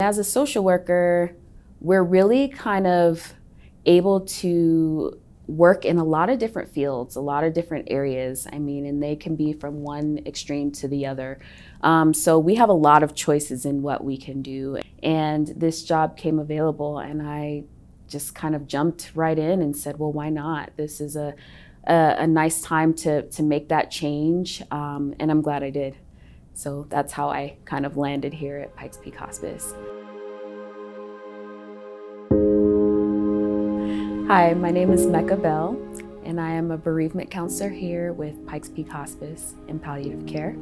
As a social worker, we're really kind of able to work in a lot of different fields, a lot of different areas. I mean, and they can be from one extreme to the other. So we have a lot of choices in what we can do. And this job came available and I just kind of jumped right in and said, well, why not? This is a nice time to make that change. And I'm glad I did. So that's how I kind of landed here at Pikes Peak Hospice. Hi, my name is Mecca Bell, and I am a bereavement counselor here with Pikes Peak Hospice in palliative care.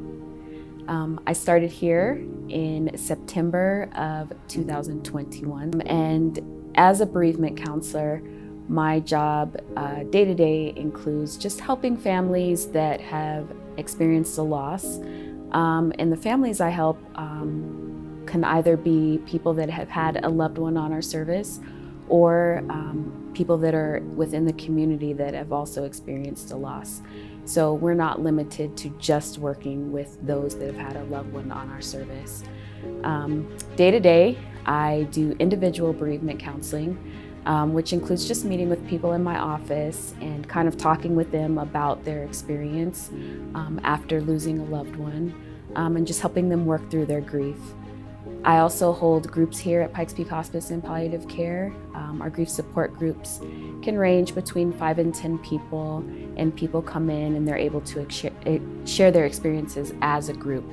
I started here in September of 2021, and as a bereavement counselor, my job day-to-day includes just helping families that have experienced a loss. And the families I help can either be people that have had a loved one on our service or people that are within the community that have also experienced a loss. So we're not limited to just working with those that have had a loved one on our service. Day to day, I do individual bereavement counseling, which includes just meeting with people in my office and kind of talking with them about their experience after losing a loved one, and just helping them work through their grief. I also hold groups here at Pikes Peak Hospice in palliative care. Our grief support groups can range between 5 and 10 people, and people come in and they're able to share their experiences as a group.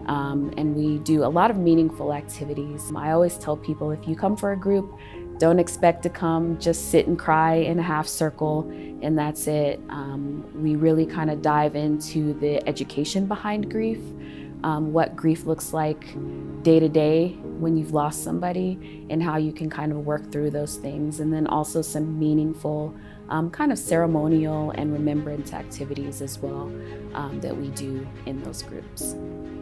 And we do a lot of meaningful activities. I always tell people, if you come for a group, don't expect to come just sit and cry in a half circle and that's it. We really kind of dive into the education behind grief, what grief looks like day to day when you've lost somebody, and how you can kind of work through those things. And then also some meaningful kind of ceremonial and remembrance activities as well that we do in those groups.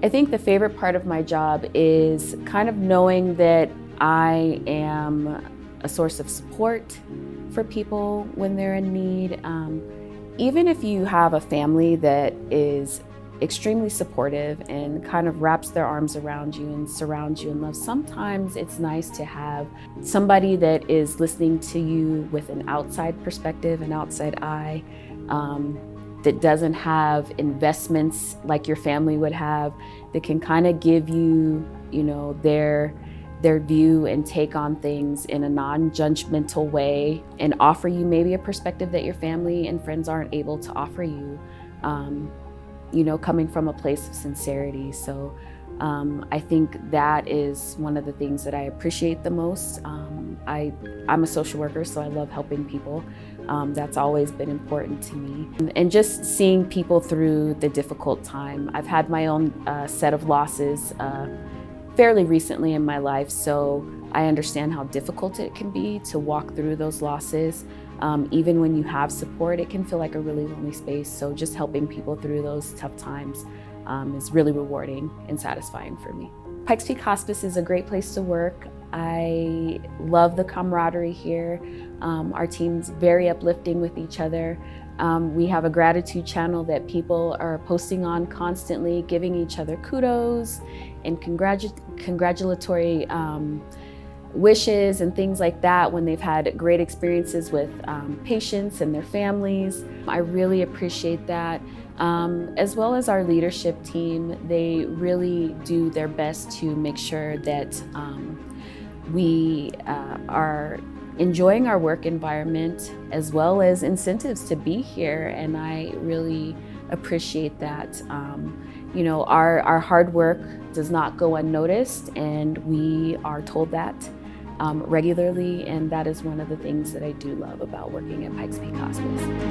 I think the favorite part of my job is kind of knowing that I am a source of support for people when they're in need. Even if you have a family that is extremely supportive and kind of wraps their arms around you and surrounds you in love, sometimes it's nice to have somebody that is listening to you with an outside perspective, an outside eye, that doesn't have investments like your family would have, that can kind of give you, their view and take on things in a non-judgmental way and offer you maybe a perspective that your family and friends aren't able to offer you, coming from a place of sincerity. So I think that is one of the things that I appreciate the most. I'm a social worker, so I love helping people. That's always been important to me. And just seeing people through the difficult time. I've had my own set of losses fairly recently in my life, so I understand how difficult it can be to walk through those losses. Even when you have support, it can feel like a really lonely space. So just helping people through those tough times is really rewarding and satisfying for me. Pikes Peak Hospice is a great place to work. I love the camaraderie here. Our team's very uplifting with each other. We have a gratitude channel that people are posting on constantly, giving each other kudos and congratulatory wishes and things like that when they've had great experiences with patients and their families. I really appreciate that. As well as our leadership team, they really do their best to make sure that we are enjoying our work environment as well as incentives to be here, and I really appreciate that. Our hard work does not go unnoticed, and we are told that regularly, and that is one of the things that I do love about working at Pikes Peak Hospice.